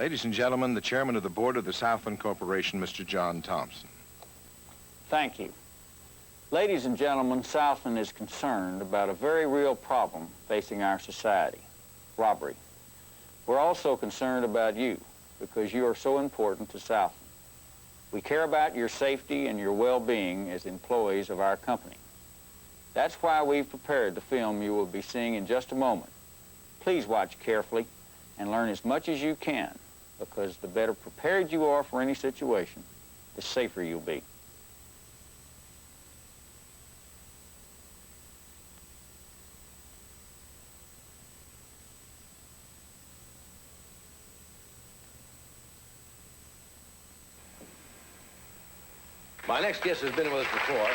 Ladies and gentlemen, the chairman of the board of the Southland Corporation, Mr. John Thompson. Thank you. Ladies and gentlemen, Southland is concerned about a very real problem facing our society, robbery. We're also concerned about you because you are so important to Southland. We care about your safety and your well-being as employees of our company. That's why we've prepared the film you will be seeing in just a moment. Please watch carefully and learn as much as you can, because the better prepared you are for any situation, the safer you'll be. My next guest has been with us before.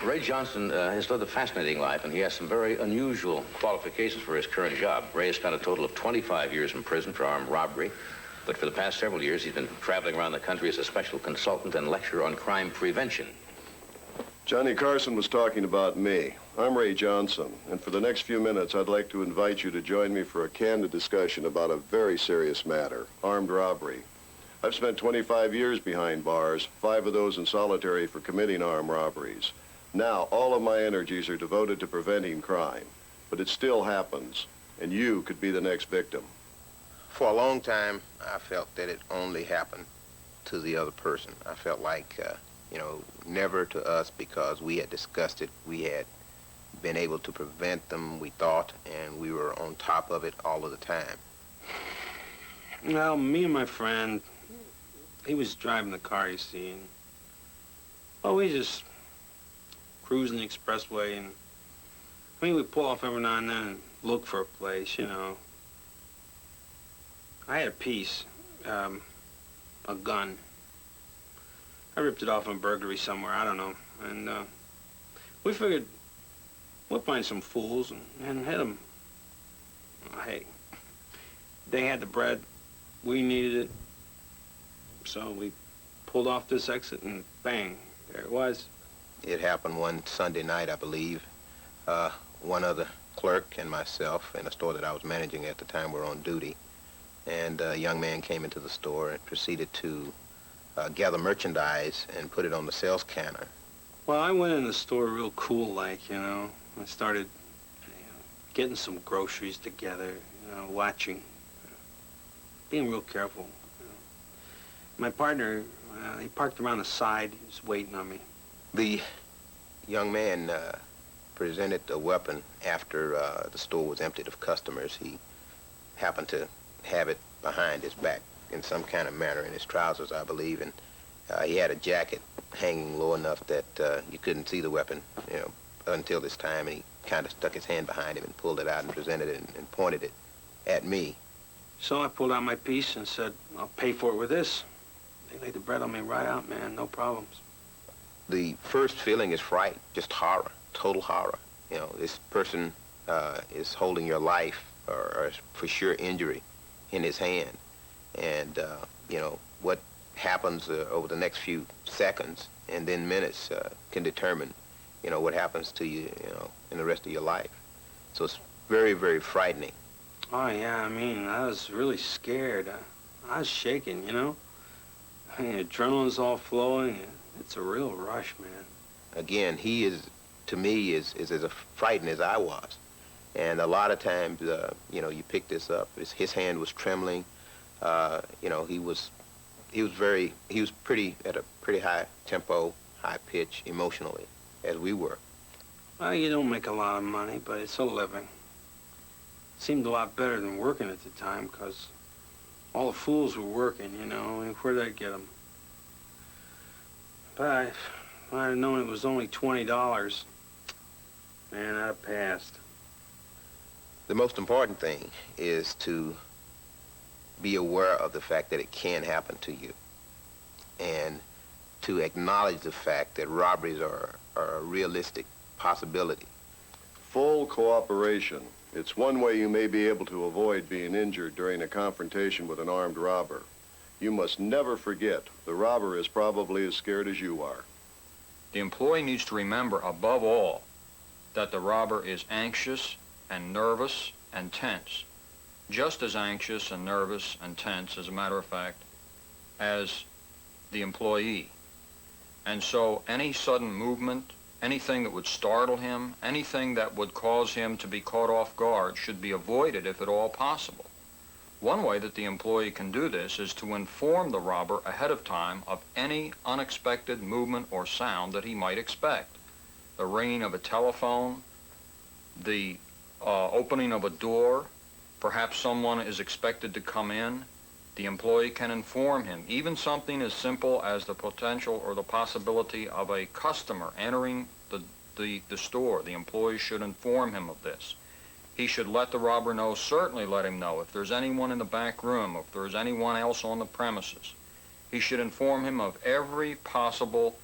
Ray Johnson has lived a fascinating life, and he has some very unusual qualifications for his current job. Ray has spent a total of 25 years in prison for armed robbery, but for the past several years, he's been traveling around the country as a special consultant and lecturer on crime prevention. Johnny Carson was talking about me. I'm Ray Johnson, and for the next few minutes, I'd like to invite you to join me for a candid discussion about a very serious matter, armed robbery. I've spent 25 years behind bars, 5 of those in solitary for committing armed robberies. Now, all of my energies are devoted to preventing crime, but it still happens, and you could be the next victim. For a long time, I felt that it only happened to the other person. I felt like, never to us, because we had discussed it. We had been able to prevent them, we thought, and we were on top of it all of the time. Well, me and my friend, he was driving the car, you see, and we just cruising the expressway, and we pull off every now and then and look for a place, you know. I had a piece, a gun. I ripped it off in a burglary somewhere, I don't know, and we figured we'll find some fools and hit them. Hey, they had the bread, we needed it, so we pulled off this exit and bang, there it was. It happened one Sunday night, I believe. One other clerk and myself in a store that I was managing at the time were on duty. And a young man came into the store and proceeded to gather merchandise and put it on the sales counter. Well, I went in the store real cool-like, you know. I started getting some groceries together, watching, being real careful. My partner, he parked around the side. He was waiting on me. The young man presented a weapon after the store was emptied of customers. He happened to have it behind his back in some kind of manner, in his trousers, I believe, and he had a jacket hanging low enough that you couldn't see the weapon, until this time, and he kind of stuck his hand behind him and pulled it out and presented it and pointed it at me. So I pulled out my piece and said, I'll pay for it with this. They laid the bread on me right out, man, no problems. The first feeling is fright, just horror, total horror. This person is holding your life or for sure injury in his hand. And, what happens over the next few seconds and then minutes can determine, what happens to you, in the rest of your life. So it's very, very frightening. Oh, yeah, I was really scared. I was shaking, adrenaline's all flowing. It's a real rush, man. Again, he is, to me, is as frightened as I was. And a lot of times, you pick this up. His hand was trembling. He was at a pretty high tempo, high pitch emotionally, as we were. Well, you don't make a lot of money, but it's a living. Seemed a lot better than working at the time, because all the fools were working, where'd I get them? But if I'd have known it was only $20, man, I'd have passed. The most important thing is to be aware of the fact that it can happen to you, and to acknowledge the fact that robberies are a realistic possibility. Full cooperation. It's one way you may be able to avoid being injured during a confrontation with an armed robber. You must never forget, the robber is probably as scared as you are. The employee needs to remember, above all, that the robber is anxious and nervous and tense. just as anxious and nervous and tense, as a matter of fact, as the employee. And so any sudden movement, anything that would startle him, anything that would cause him to be caught off guard should be avoided if at all possible. One way that the employee can do this is to inform the robber ahead of time of any unexpected movement or sound that he might expect. The ringing of a telephone, the opening of a door, perhaps someone is expected to come in. The employee can inform him. Even something as simple as the potential or the possibility of a customer entering the store. The employee should inform him of this. He should let the robber know, certainly let him know, if there's anyone in the back room, if there's anyone else on the premises. He should inform him of every possible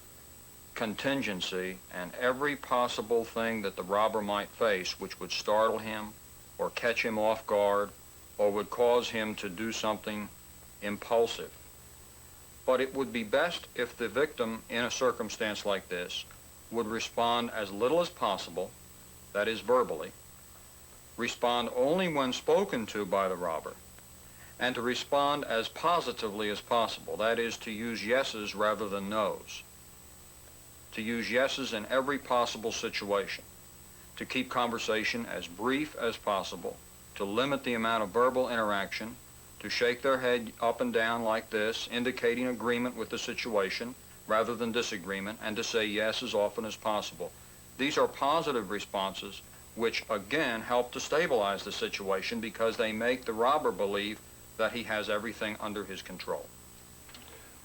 contingency and every possible thing that the robber might face which would startle him or catch him off guard or would cause him to do something impulsive. But it would be best if the victim in a circumstance like this would respond as little as possible, that is verbally, respond only when spoken to by the robber, and to respond as positively as possible, that is, to use yeses rather than nos, to use yeses in every possible situation, to keep conversation as brief as possible, to limit the amount of verbal interaction, to shake their head up and down like this, indicating agreement with the situation rather than disagreement, and to say yes as often as possible. These are positive responses which again help to stabilize the situation because they make the robber believe that he has everything under his control.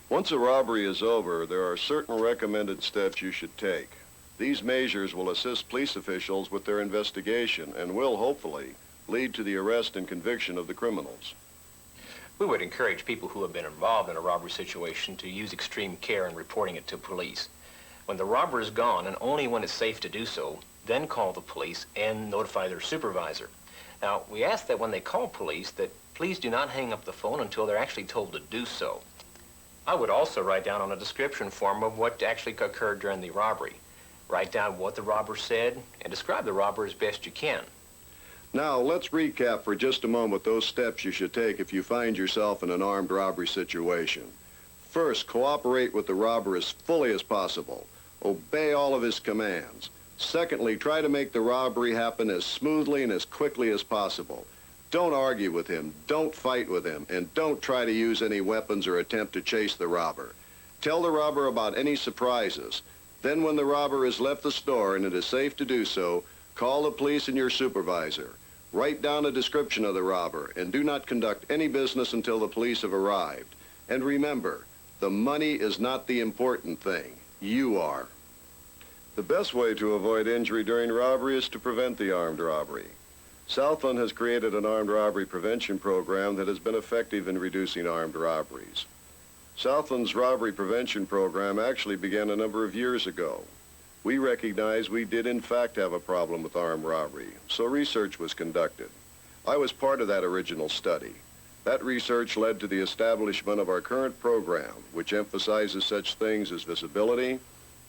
Once a robbery is over, there are certain recommended steps you should take. These measures will assist police officials with their investigation and will, hopefully, lead to the arrest and conviction of the criminals. We would encourage people who have been involved in a robbery situation to use extreme care in reporting it to police. When the robber is gone, and only when it's safe to do so, then call the police and notify their supervisor. Now, we ask that when they call police that please do not hang up the phone until they're actually told to do so. I would also write down on a description form of what actually occurred during the robbery. Write down what the robber said and describe the robber as best you can. Now, let's recap for just a moment those steps you should take if you find yourself in an armed robbery situation. First, cooperate with the robber as fully as possible. Obey all of his commands. Secondly, try to make the robbery happen as smoothly and as quickly as possible. Don't argue with him, don't fight with him, and don't try to use any weapons or attempt to chase the robber. Tell the robber about any surprises. Then when the robber has left the store and it is safe to do so, call the police and your supervisor. Write down a description of the robber and do not conduct any business until the police have arrived. And remember, the money is not the important thing. You are. The best way to avoid injury during robbery is to prevent the armed robbery. Southland has created an armed robbery prevention program that has been effective in reducing armed robberies. Southland's robbery prevention program actually began a number of years ago. We recognized we did in fact have a problem with armed robbery, so research was conducted. I was part of that original study. That research led to the establishment of our current program, which emphasizes such things as visibility,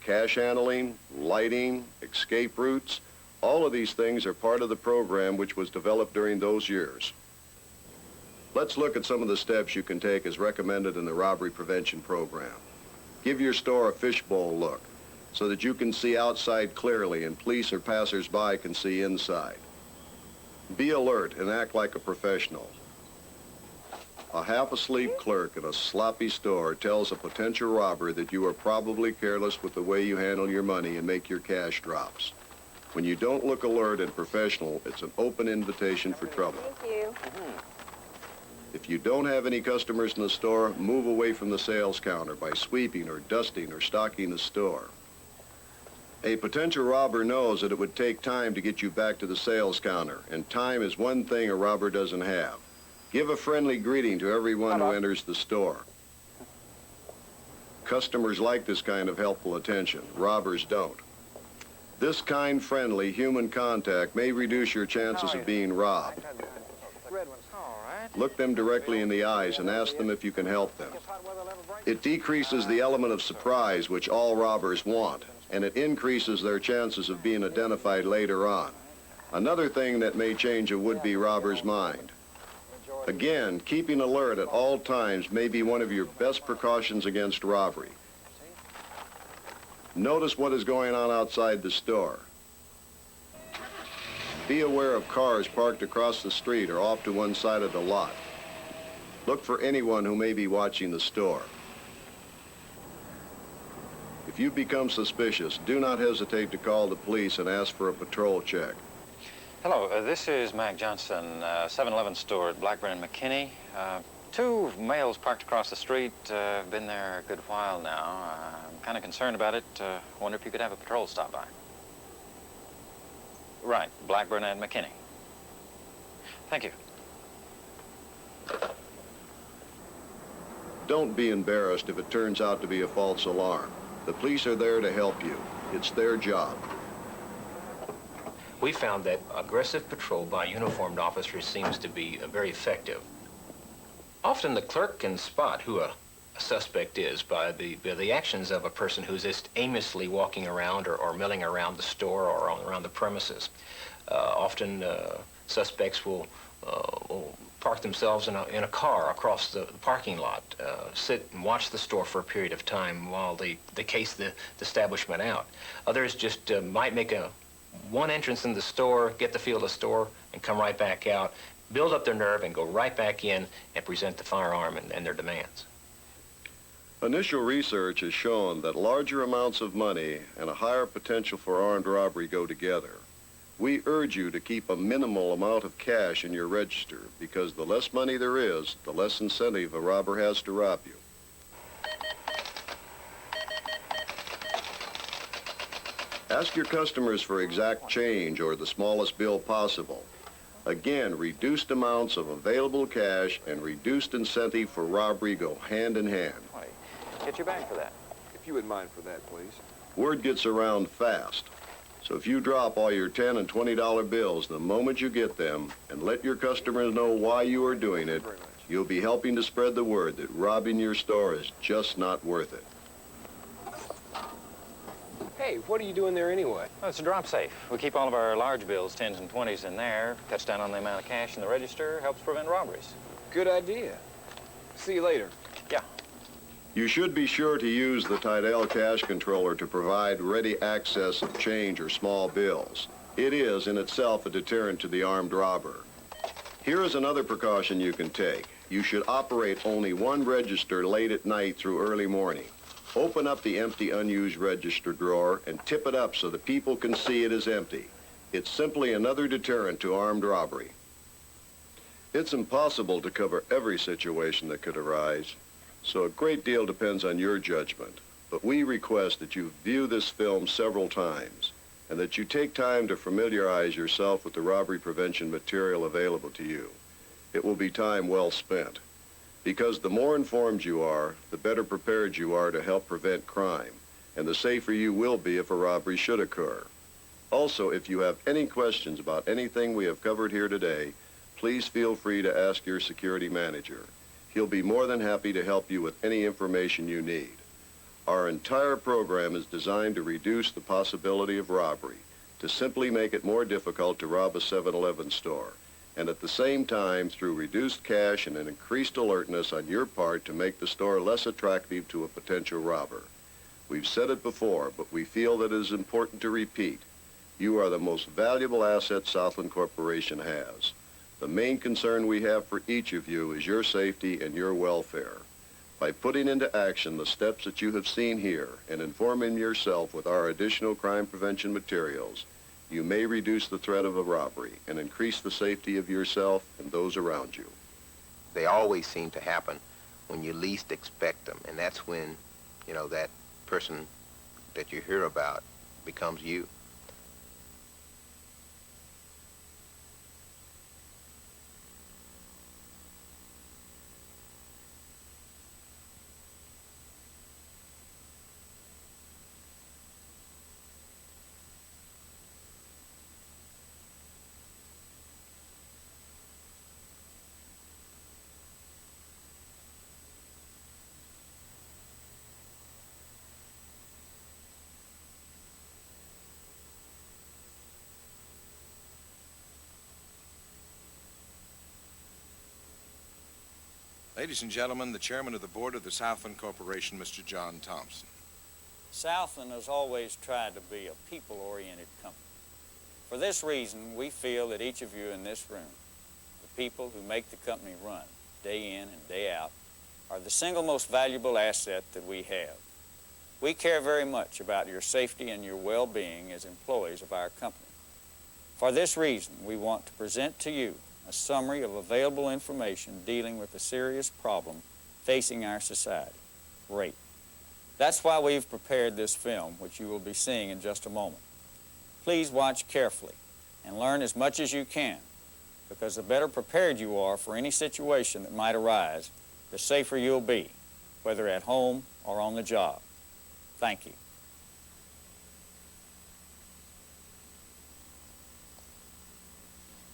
cash handling, lighting, escape routes. All of these things are part of the program which was developed during those years. Let's look at some of the steps you can take as recommended in the robbery prevention program. Give your store a fishbowl look so that you can see outside clearly and police or passers-by can see inside. Be alert and act like a professional. A half-asleep clerk in a sloppy store tells a potential robber that you are probably careless with the way you handle your money and make your cash drops. When you don't look alert and professional, it's an open invitation for trouble. Thank you. If you don't have any customers in the store, move away from the sales counter by sweeping or dusting or stocking the store. A potential robber knows that it would take time to get you back to the sales counter, and time is one thing a robber doesn't have. Give a friendly greeting to everyone who enters the store. Customers like this kind of helpful attention. Robbers don't. This kind, friendly, human contact may reduce your chances of being robbed. Look them directly in the eyes and ask them if you can help them. It decreases the element of surprise which all robbers want, and it increases their chances of being identified later on. Another thing that may change a would-be robber's mind. Again, keeping alert at all times may be one of your best precautions against robbery. Notice what is going on outside the store. Be aware of cars parked across the street or off to one side of the lot. Look for anyone who may be watching the store. If you become suspicious, do not hesitate to call the police and ask for a patrol check. Hello, this is Mac Johnson, 7-Eleven store at Blackburn and McKinney. Two males parked across the street, been there a good while now. I'm kind of concerned about it. Wonder if you could have a patrol stop by. Right, Blackburn and McKinney. Thank you. Don't be embarrassed if it turns out to be a false alarm. The police are there to help you. It's their job. We found that aggressive patrol by uniformed officers seems to be very effective. Often the clerk can spot who a suspect is by the actions of a person who's just aimlessly walking around or milling around the store or around the premises. Often suspects will park themselves in a car across the parking lot, sit and watch the store for a period of time while they case the establishment out. Others just might make one entrance in the store, get the feel of the store, and come right back out, build up their nerve, and go right back in and present the firearm and their demands. Initial research has shown that larger amounts of money and a higher potential for armed robbery go together. We urge you to keep a minimal amount of cash in your register because the less money there is, the less incentive a robber has to rob you. Ask your customers for exact change or the smallest bill possible. Again, reduced amounts of available cash and reduced incentive for robbery go hand in hand. Get your bag for that. If you would mind for that, please. Word gets around fast. So if you drop all your $10 and $20 bills the moment you get them and let your customers know why you are doing it, you'll be helping to spread the word that robbing your store is just not worth it. Hey, what are you doing there anyway? Well, it's a drop safe. We keep all of our large bills, 10s and 20s, in there. Cuts down on the amount of cash in the register, helps prevent robberies. Good idea. See you later. Yeah. You should be sure to use the Tidal cash controller to provide ready access of change or small bills. It is in itself a deterrent to the armed robber. Here is another precaution you can take. You should operate only one register late at night through early morning. Open up the empty unused register drawer and tip it up so that people can see it is empty. It's simply another deterrent to armed robbery. It's impossible to cover every situation that could arise, so a great deal depends on your judgment. But we request that you view this film several times and that you take time to familiarize yourself with the robbery prevention material available to you. It will be time well spent. Because the more informed you are, the better prepared you are to help prevent crime, and the safer you will be if a robbery should occur. Also, if you have any questions about anything we have covered here today, please feel free to ask your security manager. He'll be more than happy to help you with any information you need. Our entire program is designed to reduce the possibility of robbery, to simply make it more difficult to rob a 7-Eleven store, and at the same time through reduced cash and an increased alertness on your part to make the store less attractive to a potential robber. We've said it before, but we feel that it is important to repeat. You are the most valuable asset Southland Corporation has. The main concern we have for each of you is your safety and your welfare. By putting into action the steps that you have seen here and informing yourself with our additional crime prevention materials, you may reduce the threat of a robbery and increase the safety of yourself and those around you. They always seem to happen when you least expect them, and that's when, that person that you hear about becomes you. Ladies and gentlemen, the chairman of the board of the Southland Corporation, Mr. John Thompson. Southland has always tried to be a people-oriented company. For this reason, we feel that each of you in this room, the people who make the company run day in and day out, are the single most valuable asset that we have. We care very much about your safety and your well-being as employees of our company. For this reason, we want to present to you a summary of available information dealing with the serious problem facing our society, rape. That's why we've prepared this film, which you will be seeing in just a moment. Please watch carefully and learn as much as you can, because the better prepared you are for any situation that might arise, the safer you'll be, whether at home or on the job. Thank you.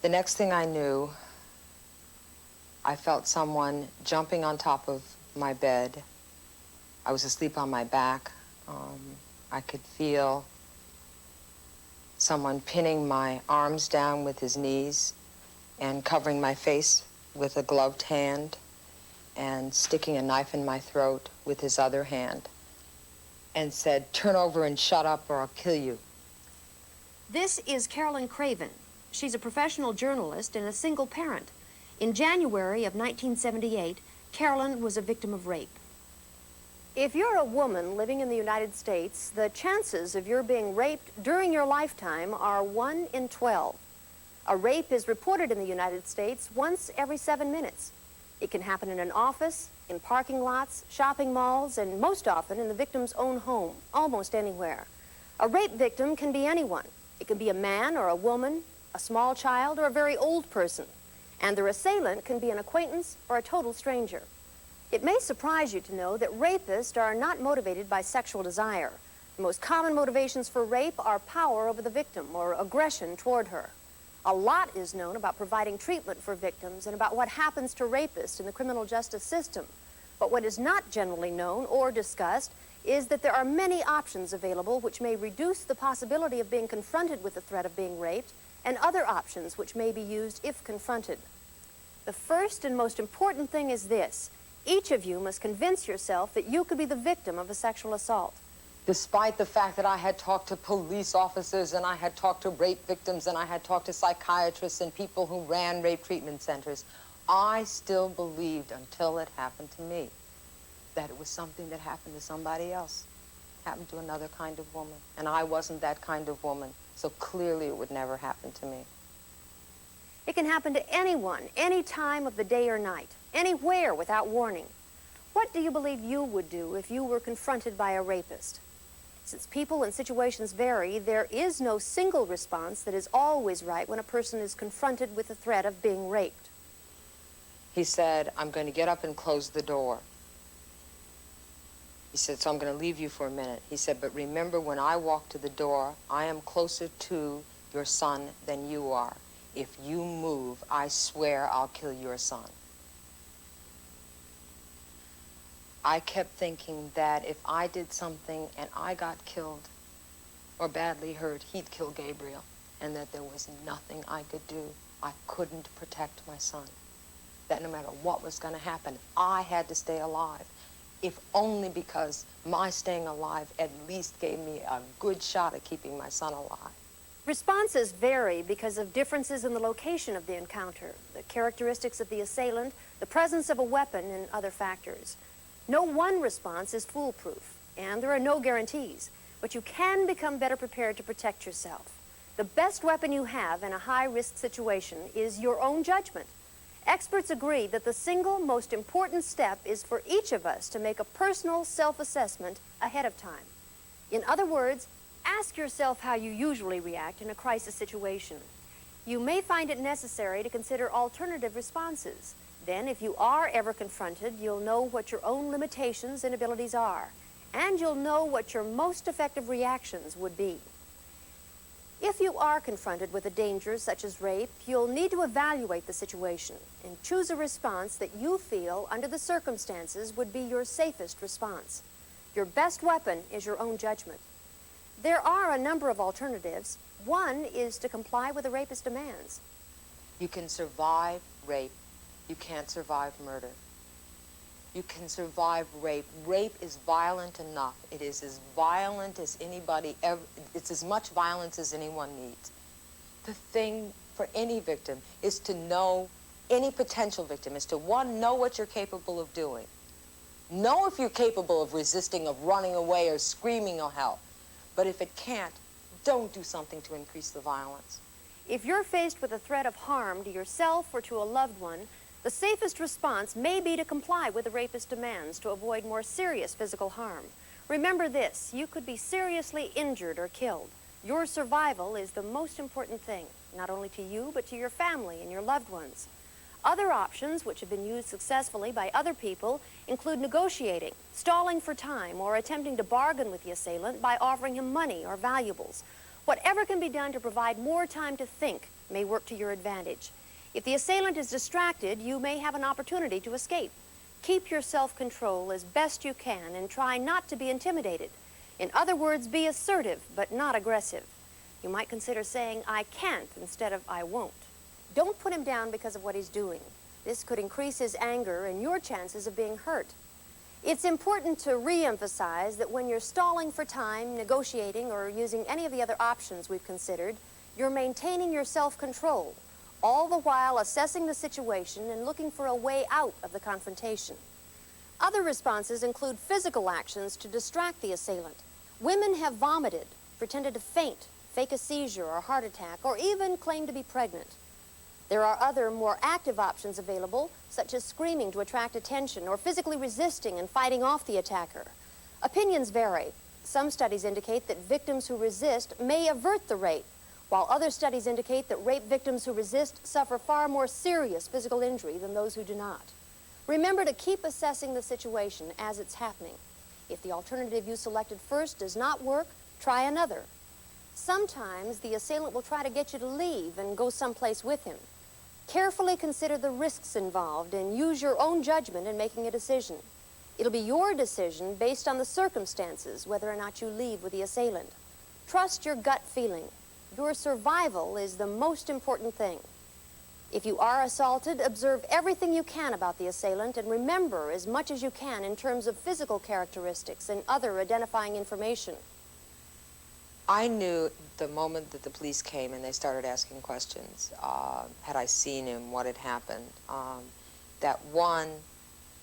The next thing I knew, I felt someone jumping on top of my bed. I was asleep on my back. I could feel someone pinning my arms down with his knees and covering my face with a gloved hand and sticking a knife in my throat with his other hand and said, "Turn over and shut up or I'll kill you." This is Carolyn Craven. She's a professional journalist and a single parent. In January of 1978, Carolyn was a victim of rape. If you're a woman living in the United States, the chances of your being raped during your lifetime are 1 in 12. A rape is reported in the United States once every 7 minutes. It can happen in an office, in parking lots, shopping malls, and most often in the victim's own home, almost anywhere. A rape victim can be anyone. It can be a man or a woman, a small child, or a very old person. And their assailant can be an acquaintance or a total stranger. It may surprise you to know that rapists are not motivated by sexual desire. The most common motivations for rape are power over the victim or aggression toward her. A lot is known about providing treatment for victims and about what happens to rapists in the criminal justice system. But what is not generally known or discussed is that there are many options available which may reduce the possibility of being confronted with the threat of being raped, and other options which may be used if confronted. The first and most important thing is this: each of you must convince yourself that you could be the victim of a sexual assault. Despite the fact that I had talked to police officers and I had talked to rape victims and I had talked to psychiatrists and people who ran rape treatment centers, I still believed until it happened to me that it was something that happened to somebody else, happened to another kind of woman. And I wasn't that kind of woman, so clearly it would never happen to me. It can happen to anyone, any time of the day or night, anywhere without warning. What do you believe you would do if you were confronted by a rapist? Since people and situations vary, there is no single response that is always right when a person is confronted with the threat of being raped. He said, "I'm going to get up and close the door." He said, "So I'm going to leave you for a minute." He said, "But remember, when I walk to the door, I am closer to your son than you are. If you move, I swear I'll kill your son." I kept thinking that if I did something and I got killed or badly hurt, he'd kill Gabriel, and that there was nothing I could do. I couldn't protect my son. That no matter what was going to happen, I had to stay alive, if only because my staying alive at least gave me a good shot at keeping my son alive. Responses vary because of differences in the location of the encounter, the characteristics of the assailant, the presence of a weapon, and other factors. No one response is foolproof, and there are no guarantees, but you can become better prepared to protect yourself. The best weapon you have in a high-risk situation is your own judgment. Experts agree that the single most important step is for each of us to make a personal self-assessment ahead of time. In other words, ask yourself how you usually react in a crisis situation. You may find it necessary to consider alternative responses. Then, if you are ever confronted, you'll know what your own limitations and abilities are, and you'll know what your most effective reactions would be. If you are confronted with a danger such as rape, you'll need to evaluate the situation and choose a response that you feel, under the circumstances, would be your safest response. Your best weapon is your own judgment. There are a number of alternatives. One is to comply with the rapist's demands. You can survive rape. You can't survive murder. You can survive rape. Rape is violent enough. It is as violent as anybody ever, it's as much violence as anyone needs. The thing for any victim is to know, any potential victim, is to, one, know what you're capable of doing. Know if you're capable of resisting, of running away or screaming or help. But if it can't, don't do something to increase the violence. If you're faced with a threat of harm to yourself or to a loved one, the safest response may be to comply with the rapist's demands to avoid more serious physical harm. Remember this, you could be seriously injured or killed. Your survival is the most important thing, not only to you, but to your family and your loved ones. Other options, which have been used successfully by other people, include negotiating, stalling for time, or attempting to bargain with the assailant by offering him money or valuables. Whatever can be done to provide more time to think may work to your advantage. If the assailant is distracted, you may have an opportunity to escape. Keep your self-control as best you can and try not to be intimidated. In other words, be assertive, but not aggressive. You might consider saying, "I can't," instead of "I won't." Don't put him down because of what he's doing. This could increase his anger and your chances of being hurt. It's important to re-emphasize that when you're stalling for time, negotiating, or using any of the other options we've considered, you're maintaining your self-control, all the while assessing the situation and looking for a way out of the confrontation. Other responses include physical actions to distract the assailant. Women have vomited, pretended to faint, fake a seizure or heart attack, or even claim to be pregnant. There are other, more active options available, such as screaming to attract attention or physically resisting and fighting off the attacker. Opinions vary. Some studies indicate that victims who resist may avert the rape, while other studies indicate that rape victims who resist suffer far more serious physical injury than those who do not. Remember to keep assessing the situation as it's happening. If the alternative you selected first does not work, try another. Sometimes the assailant will try to get you to leave and go someplace with him. Carefully consider the risks involved and use your own judgment in making a decision. It'll be your decision based on the circumstances whether or not you leave with the assailant. Trust your gut feeling. Your survival is the most important thing. If you are assaulted, observe everything you can about the assailant and remember as much as you can in terms of physical characteristics and other identifying information. I knew the moment that the police came and they started asking questions, had I seen him, what had happened, that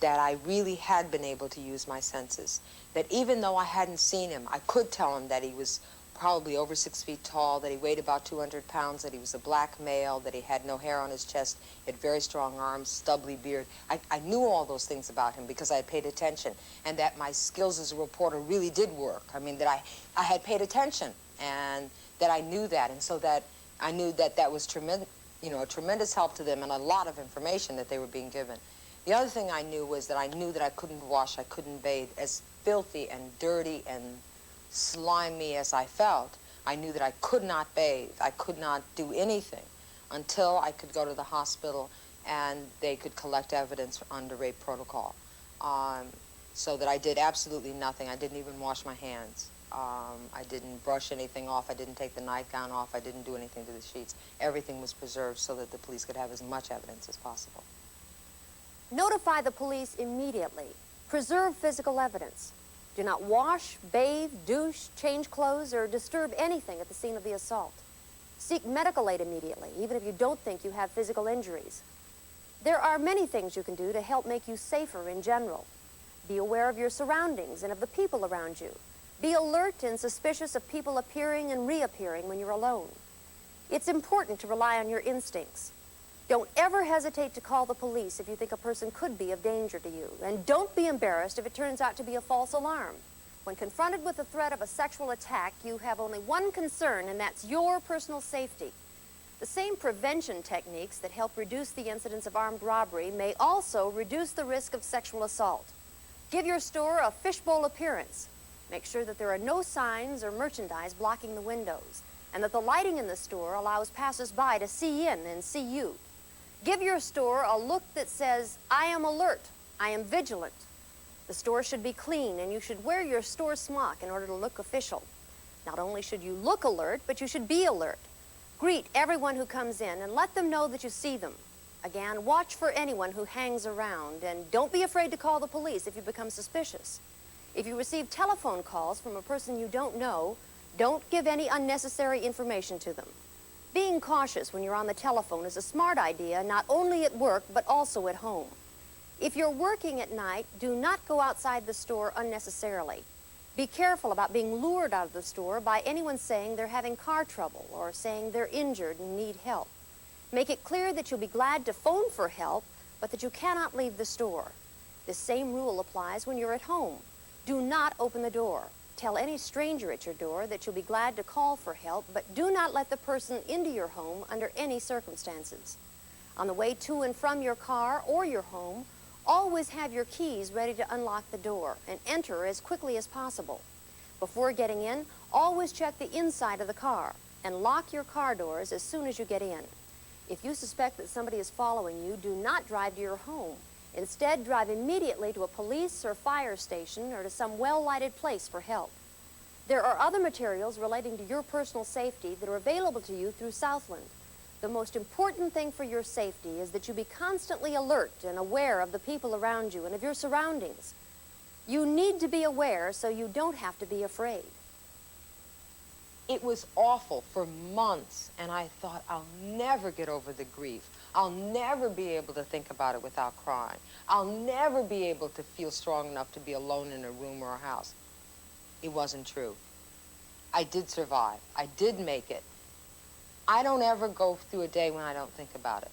I really had been able to use my senses. That even though I hadn't seen him, I could tell him that he was probably over 6 feet tall, that he weighed about 200 pounds, that he was a black male, that he had no hair on his chest, he had very strong arms, stubbly beard. I knew all those things about him because I had paid attention, and that my skills as a reporter really did work. I mean, that I had paid attention, and that I knew that, and so that I knew that that was a tremendous help to them and a lot of information that they were being given. The other thing I knew was that I knew that I couldn't wash, I couldn't bathe. As filthy and dirty and slimy as I felt, I knew that I could not bathe. I could not do anything until I could go to the hospital and they could collect evidence under rape protocol. So that I did absolutely nothing. I didn't even wash my hands. I didn't brush anything off. I didn't take the nightgown off. I didn't do anything to the sheets. Everything was preserved so that the police could have as much evidence as possible. Notify the police immediately. Preserve physical evidence. Do not wash, bathe, douche, change clothes, or disturb anything at the scene of the assault. Seek medical aid immediately, even if you don't think you have physical injuries. There are many things you can do to help make you safer in general. Be aware of your surroundings and of the people around you. Be alert and suspicious of people appearing and reappearing when you're alone. It's important to rely on your instincts. Don't ever hesitate to call the police if you think a person could be of danger to you. And don't be embarrassed if it turns out to be a false alarm. When confronted with the threat of a sexual attack, you have only one concern, and that's your personal safety. The same prevention techniques that help reduce the incidence of armed robbery may also reduce the risk of sexual assault. Give your store a fishbowl appearance. Make sure that there are no signs or merchandise blocking the windows, and that the lighting in the store allows passers-by to see in and see you. Give your store a look that says, "I am alert, I am vigilant." The store should be clean, and you should wear your store smock in order to look official. Not only should you look alert, but you should be alert. Greet everyone who comes in and let them know that you see them. Again, watch for anyone who hangs around, and don't be afraid to call the police if you become suspicious. If you receive telephone calls from a person you don't know, don't give any unnecessary information to them. Being cautious when you're on the telephone is a smart idea, not only at work, but also at home. If you're working at night, do not go outside the store unnecessarily. Be careful about being lured out of the store by anyone saying they're having car trouble or saying they're injured and need help. Make it clear that you'll be glad to phone for help, but that you cannot leave the store. The same rule applies when you're at home. Do not open the door. Tell any stranger at your door that you'll be glad to call for help, but do not let the person into your home under any circumstances. On the way to and from your car or your home, always have your keys ready to unlock the door and enter as quickly as possible. Before getting in, always check the inside of the car and lock your car doors as soon as you get in. If you suspect that somebody is following you, do not drive to your home. Instead, drive immediately to a police or fire station or to some well-lighted place for help. There are other materials relating to your personal safety that are available to you through Southland. The most important thing for your safety is that you be constantly alert and aware of the people around you and of your surroundings. You need to be aware so you don't have to be afraid. It was awful for months, and I thought, I'll never get over the grief. I'll never be able to think about it without crying. I'll never be able to feel strong enough to be alone in a room or a house. It wasn't true. I did survive. I did make it. I don't ever go through a day when I don't think about it.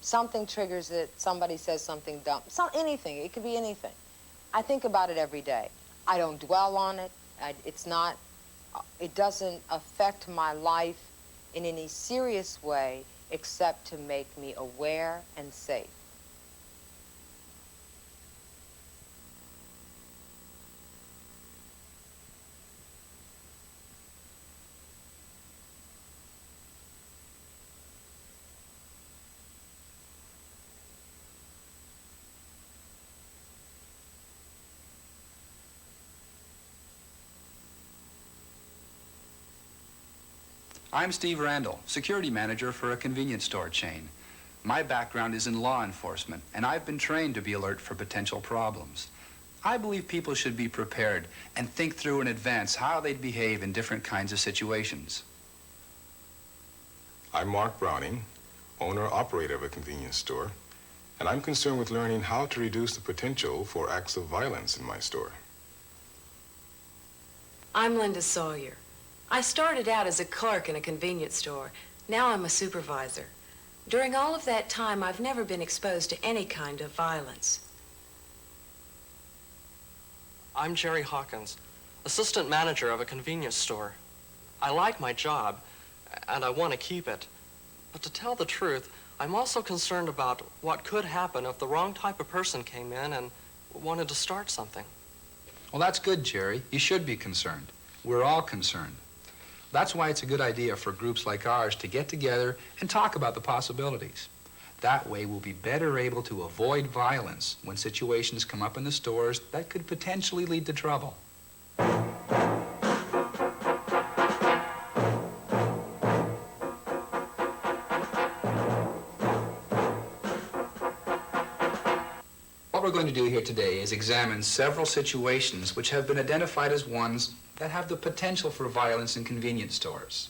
Something triggers it. Somebody says something dumb. Anything. It could be anything. I think about it every day. I don't dwell on it. It doesn't affect my life in any serious way except to make me aware and safe. I'm Steve Randall, security manager for a convenience store chain. My background is in law enforcement, and I've been trained to be alert for potential problems. I believe people should be prepared and think through in advance how they'd behave in different kinds of situations. I'm Mark Browning, owner-operator of a convenience store, and I'm concerned with learning how to reduce the potential for acts of violence in my store. I'm Linda Sawyer. I started out as a clerk in a convenience store. Now I'm a supervisor. During all of that time, I've never been exposed to any kind of violence. I'm Jerry Hawkins, assistant manager of a convenience store. I like my job, and I want to keep it. But to tell the truth, I'm also concerned about what could happen if the wrong type of person came in and wanted to start something. Well, that's good, Jerry. You should be concerned. We're all concerned. That's why it's a good idea for groups like ours to get together and talk about the possibilities. That way, we'll be better able to avoid violence when situations come up in the stores that could potentially lead to trouble. What we're going to do here today is examine several situations which have been identified as ones that have the potential for violence in convenience stores.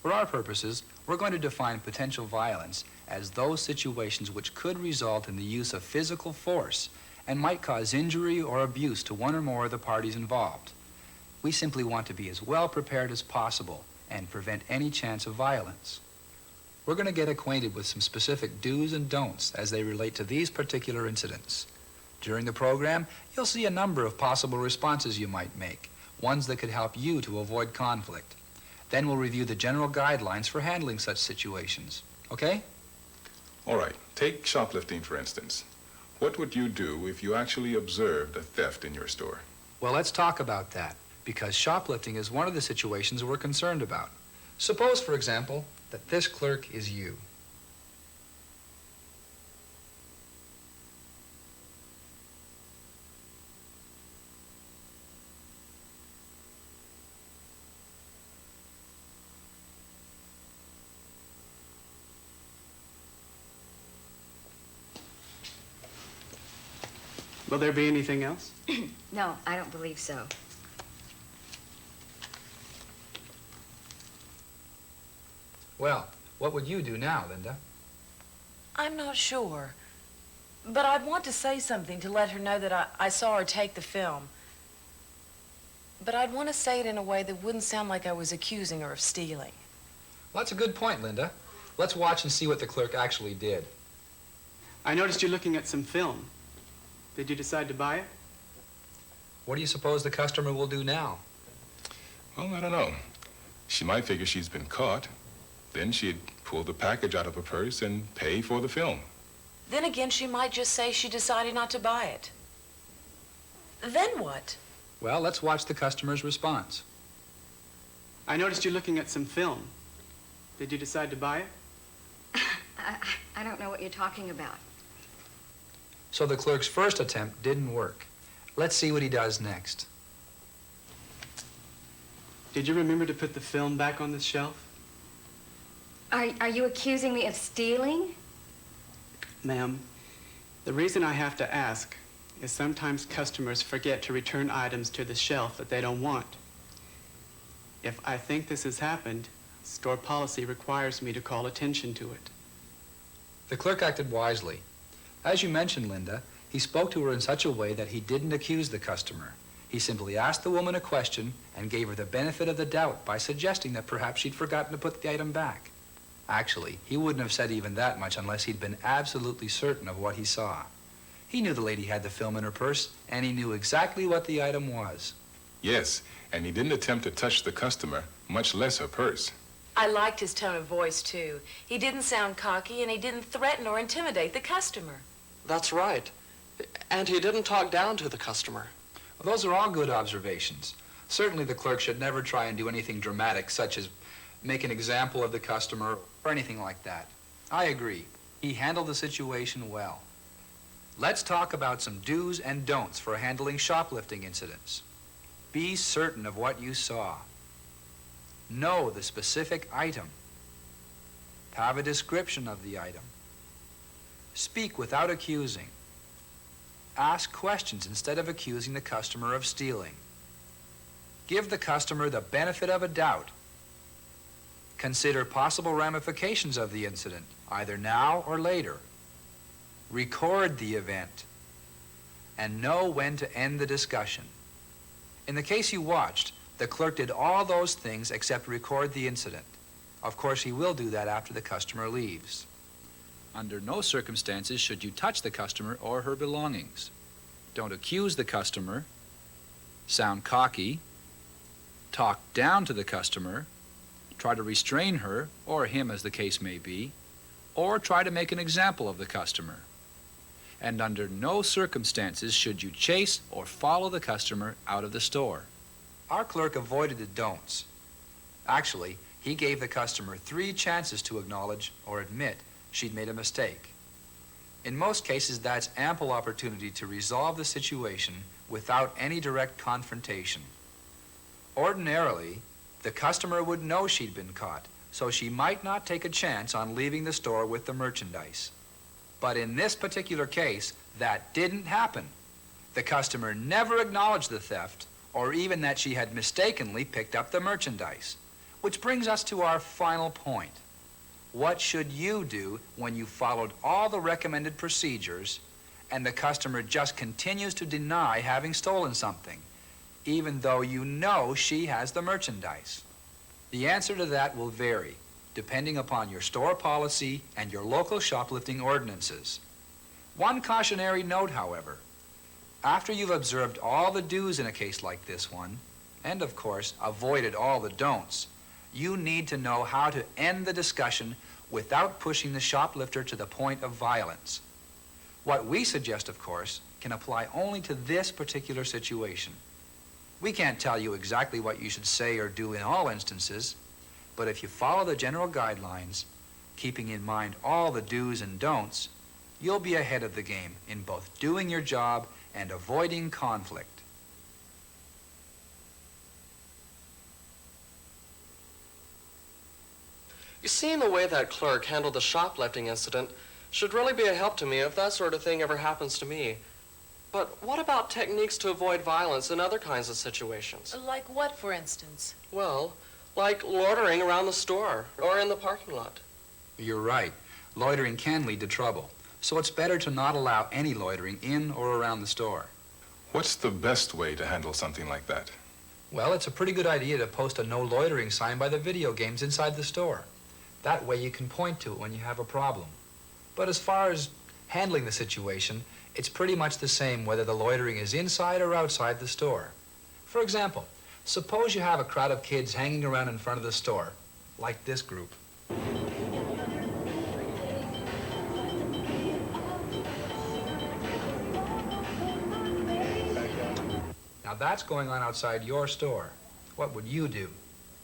For our purposes, we're going to define potential violence as those situations which could result in the use of physical force and might cause injury or abuse to one or more of the parties involved. We simply want to be as well prepared as possible and prevent any chance of violence. We're going to get acquainted with some specific do's and don'ts as they relate to these particular incidents. During the program, you'll see a number of possible responses you might make, ones that could help you to avoid conflict. Then we'll review the general guidelines for handling such situations. Okay? All right, take shoplifting, for instance. What would you do if you actually observed a theft in your store? Well, let's talk about that, because shoplifting is one of the situations we're concerned about. Suppose, for example, that this clerk is you. Will there be anything else? No, I don't believe so. Well, what would you do now, Linda? I'm not sure. But I'd want to say something to let her know that I saw her take the film. But I'd want to say it in a way that wouldn't sound like I was accusing her of stealing. Well, that's a good point, Linda. Let's watch and see what the clerk actually did. I noticed you're looking at some film. Did you decide to buy it? What do you suppose the customer will do now? Well, I don't know. She might figure she's been caught. Then she'd pull the package out of her purse and pay for the film. Then again, she might just say she decided not to buy it. Then what? Well, let's watch the customer's response. I noticed you're looking at some film. Did you decide to buy it? I don't know what you're talking about. So the clerk's first attempt didn't work. Let's see what he does next. Did you remember to put the film back on the shelf? Are you accusing me of stealing? Ma'am, the reason I have to ask is sometimes customers forget to return items to the shelf that they don't want. If I think this has happened, store policy requires me to call attention to it. The clerk acted wisely. As you mentioned, Linda, he spoke to her in such a way that he didn't accuse the customer. He simply asked the woman a question and gave her the benefit of the doubt by suggesting that perhaps she'd forgotten to put the item back. Actually, he wouldn't have said even that much unless he'd been absolutely certain of what he saw. He knew the lady had the film in her purse, and he knew exactly what the item was. Yes, and he didn't attempt to touch the customer, much less her purse. I liked his tone of voice, too. He didn't sound cocky, and he didn't threaten or intimidate the customer. That's right. And he didn't talk down to the customer. Well, those are all good observations. Certainly the clerk should never try and do anything dramatic, such as make an example of the customer or anything like that. I agree. He handled the situation well. Let's talk about some do's and don'ts for handling shoplifting incidents. Be certain of what you saw. Know the specific item. Have a description of the item. Speak without accusing. Ask questions instead of accusing the customer of stealing. Give the customer the benefit of a doubt. Consider possible ramifications of the incident, either now or later. Record the event. And know when to end the discussion. In the case you watched, the clerk did all those things except record the incident. Of course, he will do that after the customer leaves. Under no circumstances should you touch the customer or her belongings. Don't accuse the customer, sound cocky, talk down to the customer, try to restrain her, or him as the case may be, or try to make an example of the customer. And under no circumstances should you chase or follow the customer out of the store. Our clerk avoided the don'ts. Actually, he gave the customer 3 chances to acknowledge or admit she'd made a mistake. In most cases, that's ample opportunity to resolve the situation without any direct confrontation. Ordinarily, the customer would know she'd been caught, so she might not take a chance on leaving the store with the merchandise. But in this particular case, that didn't happen. The customer never acknowledged the theft, or even that she had mistakenly picked up the merchandise. Which brings us to our final point. What should you do when you followed all the recommended procedures and the customer just continues to deny having stolen something, even though you know she has the merchandise? The answer to that will vary, depending upon your store policy and your local shoplifting ordinances. One cautionary note, however. After you've observed all the do's in a case like this one, and of course avoided all the don'ts, you need to know how to end the discussion without pushing the shoplifter to the point of violence. What we suggest, of course, can apply only to this particular situation. We can't tell you exactly what you should say or do in all instances, but if you follow the general guidelines, keeping in mind all the do's and don'ts, you'll be ahead of the game in both doing your job and avoiding conflict. You see, the way that clerk handled the shoplifting incident should really be a help to me if that sort of thing ever happens to me. But what about techniques to avoid violence in other kinds of situations? Like what, for instance? Well, like loitering around the store or in the parking lot. You're right. Loitering can lead to trouble. So it's better to not allow any loitering in or around the store. What's the best way to handle something like that? Well, it's a pretty good idea to post a no loitering sign by the video games inside the store. That way you can point to it when you have a problem. But as far as handling the situation, it's pretty much the same whether the loitering is inside or outside the store. For example, suppose you have a crowd of kids hanging around in front of the store, like this group. Now that's going on outside your store. What would you do?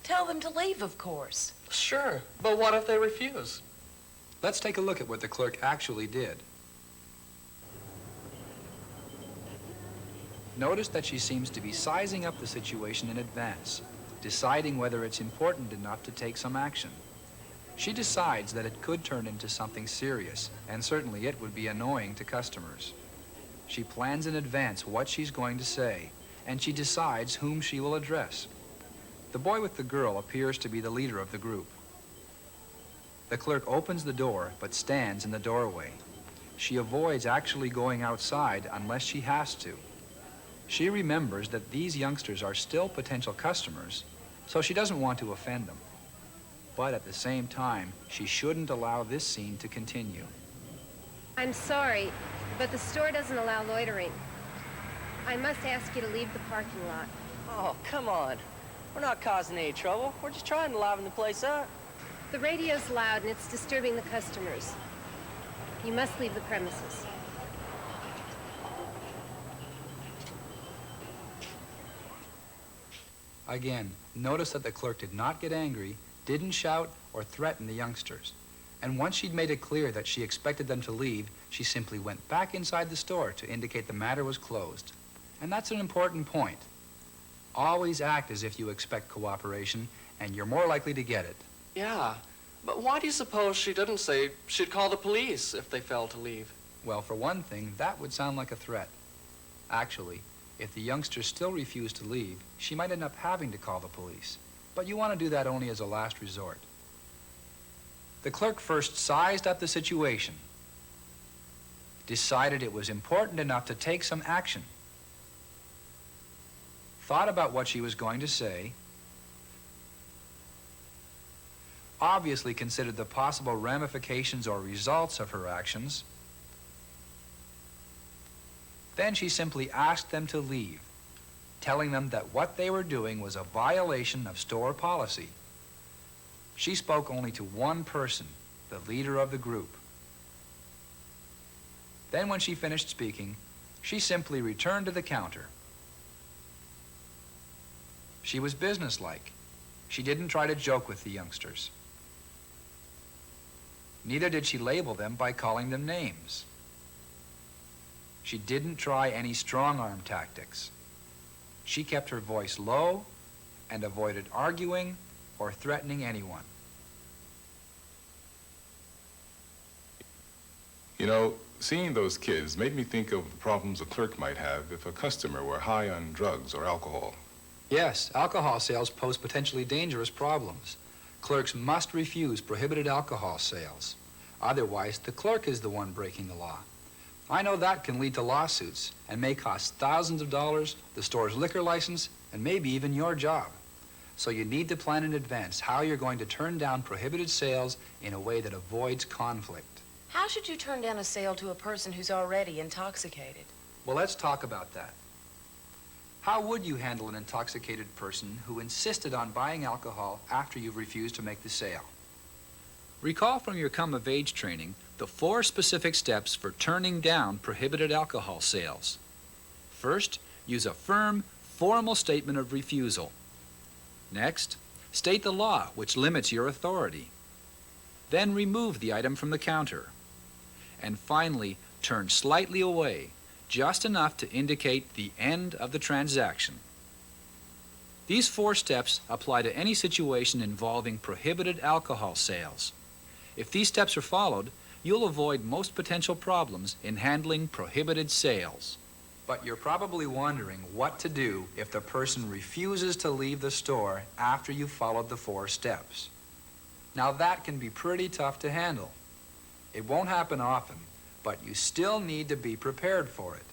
Tell them to leave, of course. Sure, but what if they refuse? Let's take a look at what the clerk actually did. Notice that she seems to be sizing up the situation in advance, deciding whether it's important enough to take some action. She decides that it could turn into something serious, and certainly it would be annoying to customers. She plans in advance what she's going to say, and she decides whom she will address. The boy with the girl appears to be the leader of the group. The clerk opens the door, but stands in the doorway. She avoids actually going outside unless she has to. She remembers that these youngsters are still potential customers, so she doesn't want to offend them. But at the same time, she shouldn't allow this scene to continue. I'm sorry, but the store doesn't allow loitering. I must ask you to leave the parking lot. Oh, come on. We're not causing any trouble. We're just trying to liven the place up. The radio's loud and it's disturbing the customers. You must leave the premises. Again, notice that the clerk did not get angry, didn't shout or threaten the youngsters. And once she'd made it clear that she expected them to leave, she simply went back inside the store to indicate the matter was closed. And that's an important point. Always act as if you expect cooperation, and you're more likely to get it. Yeah, but why do you suppose she didn't say she'd call the police if they failed to leave? Well, for one thing, that would sound like a threat. Actually, if the youngsters still refuse to leave, she might end up having to call the police. But you want to do that only as a last resort. The clerk first sized up the situation, decided it was important enough to take some action, thought about what she was going to say, obviously considered the possible ramifications or results of her actions. Then she simply asked them to leave, telling them that what they were doing was a violation of store policy. She spoke only to one person, the leader of the group. Then when she finished speaking, she simply returned to the counter. She was businesslike. She didn't try to joke with the youngsters. Neither did she label them by calling them names. She didn't try any strong-arm tactics. She kept her voice low and avoided arguing or threatening anyone. You know, seeing those kids made me think of the problems a clerk might have if a customer were high on drugs or alcohol. Yes, alcohol sales pose potentially dangerous problems. Clerks must refuse prohibited alcohol sales. Otherwise, the clerk is the one breaking the law. I know that can lead to lawsuits and may cost thousands of dollars, the store's liquor license, and maybe even your job. So you need to plan in advance how you're going to turn down prohibited sales in a way that avoids conflict. How should you turn down a sale to a person who's already intoxicated? Well, let's talk about that. How would you handle an intoxicated person who insisted on buying alcohol after you've refused to make the sale? Recall from your come-of-age training the 4 specific steps for turning down prohibited alcohol sales. First, use a firm, formal statement of refusal. Next, state the law which limits your authority. Then remove the item from the counter. And finally, turn slightly away, just enough to indicate the end of the transaction. These 4 steps apply to any situation involving prohibited alcohol sales. If these steps are followed, you'll avoid most potential problems in handling prohibited sales. But you're probably wondering what to do if the person refuses to leave the store after you've followed the 4 steps. Now that can be pretty tough to handle. It won't happen often, but you still need to be prepared for it.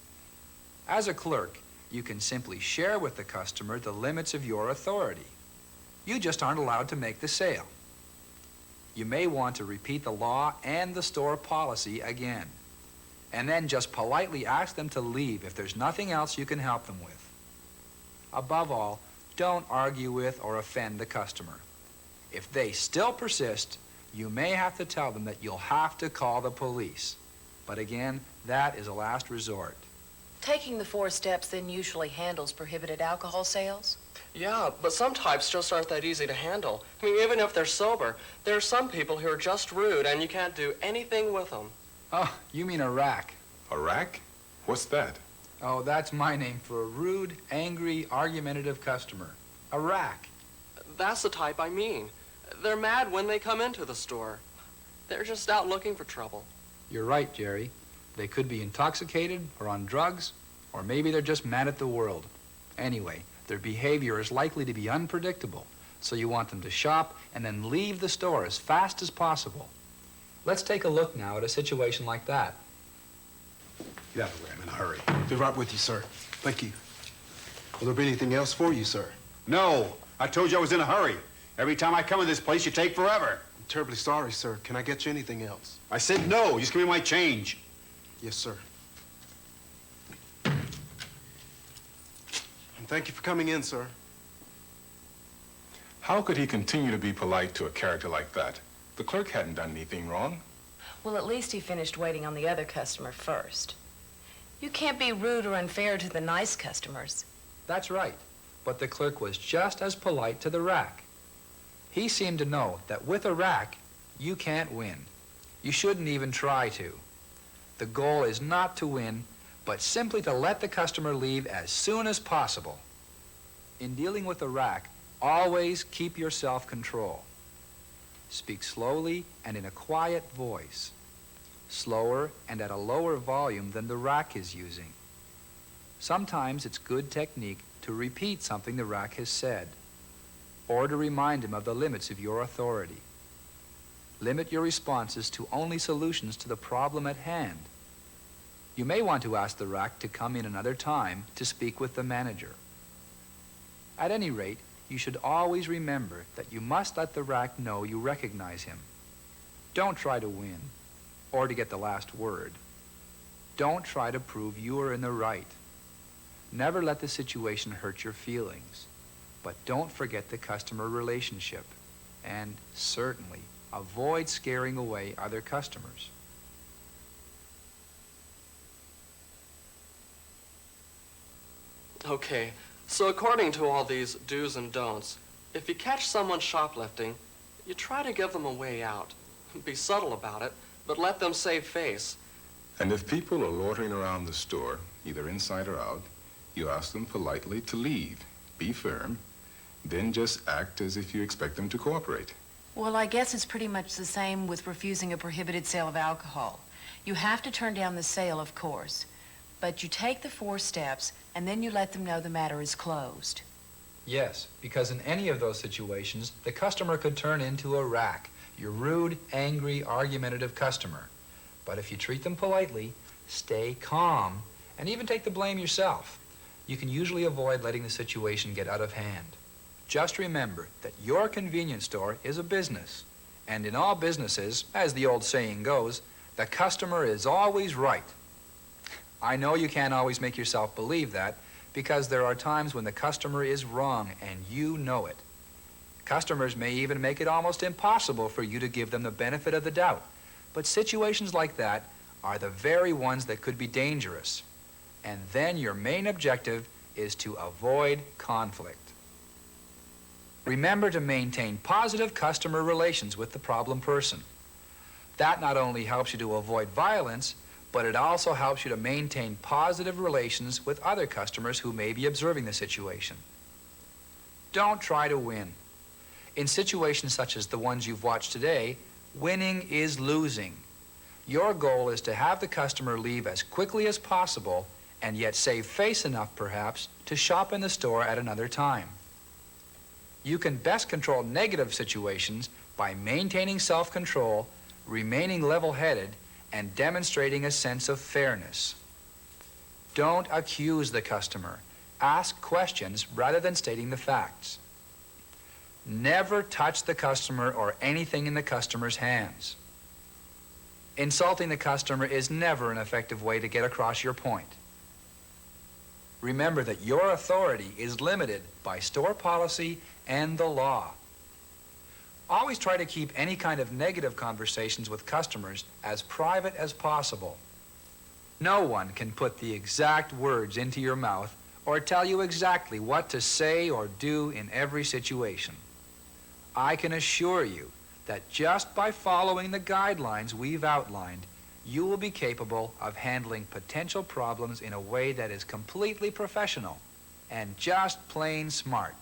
As a clerk, you can simply share with the customer the limits of your authority. You just aren't allowed to make the sale. You may want to repeat the law and the store policy again, and then just politely ask them to leave if there's nothing else you can help them with. Above all, don't argue with or offend the customer. If they still persist, you may have to tell them that you'll have to call the police. But again, that is a last resort. Taking the 4 steps then usually handles prohibited alcohol sales? Yeah, but some types just aren't that easy to handle. I mean, even if they're sober, there are some people who are just rude and you can't do anything with them. Oh, you mean a rack. A rack? What's that? Oh, that's my name for a rude, angry, argumentative customer. A rack. That's the type I mean. They're mad when they come into the store. They're just out looking for trouble. You're right, Jerry. They could be intoxicated or on drugs, or maybe they're just mad at the world. Anyway, their behavior is likely to be unpredictable, so you want them to shop and then leave the store as fast as possible. Let's take a look now at a situation like that. Get out of the way, I'm in a hurry. Be right with you, sir. Thank you. Will there be anything else for you, sir? No, I told you I was in a hurry. Every time I come in this place, you take forever. I'm terribly sorry, sir. Can I get you anything else? I said no, just give me my change. Yes, sir. And thank you for coming in, sir. How could he continue to be polite to a character like that? The clerk hadn't done anything wrong. Well, at least he finished waiting on the other customer first. You can't be rude or unfair to the nice customers. That's right, but the clerk was just as polite to the rack. He seemed to know that with a rack, you can't win. You shouldn't even try to. The goal is not to win, but simply to let the customer leave as soon as possible. In dealing with a rack, always keep your self-control. Speak slowly and in a quiet voice, slower and at a lower volume than the rack is using. Sometimes it's good technique to repeat something the rack has said, or to remind him of the limits of your authority. Limit your responses to only solutions to the problem at hand. You may want to ask the rack to come in another time to speak with the manager. At any rate, you should always remember that you must let the rack know you recognize him. Don't try to win or to get the last word. Don't try to prove you are in the right. Never let the situation hurt your feelings, but don't forget the customer relationship, and certainly avoid scaring away other customers. Okay, so according to all these do's and don'ts, if you catch someone shoplifting, you try to give them a way out. Be subtle about it, but let them save face. And if people are loitering around the store, either inside or out, you ask them politely to leave. Be firm. Then just act as if you expect them to cooperate. Well, I guess it's pretty much the same with refusing a prohibited sale of alcohol. You have to turn down the sale, of course, but you take the 4 steps and then you let them know the matter is closed. Yes, because in any of those situations, the customer could turn into a rack, your rude, angry, argumentative customer. But if you treat them politely, stay calm, and even take the blame yourself, you can usually avoid letting the situation get out of hand. Just remember that your convenience store is a business, and in all businesses, as the old saying goes, the customer is always right. I know you can't always make yourself believe that, because there are times when the customer is wrong and you know it. Customers may even make it almost impossible for you to give them the benefit of the doubt, but situations like that are the very ones that could be dangerous. And then your main objective is to avoid conflict. Remember to maintain positive customer relations with the problem person. That not only helps you to avoid violence, but it also helps you to maintain positive relations with other customers who may be observing the situation. Don't try to win. In situations such as the ones you've watched today, winning is losing. Your goal is to have the customer leave as quickly as possible and yet save face enough, perhaps, to shop in the store at another time. You can best control negative situations by maintaining self-control, remaining level-headed, and demonstrating a sense of fairness. Don't accuse the customer. Ask questions rather than stating the facts. Never touch the customer or anything in the customer's hands. Insulting the customer is never an effective way to get across your point. Remember that your authority is limited by store policy and the law. Always try to keep any kind of negative conversations with customers as private as possible. No one can put the exact words into your mouth or tell you exactly what to say or do in every situation. I can assure you that just by following the guidelines we've outlined, you will be capable of handling potential problems in a way that is completely professional and just plain smart.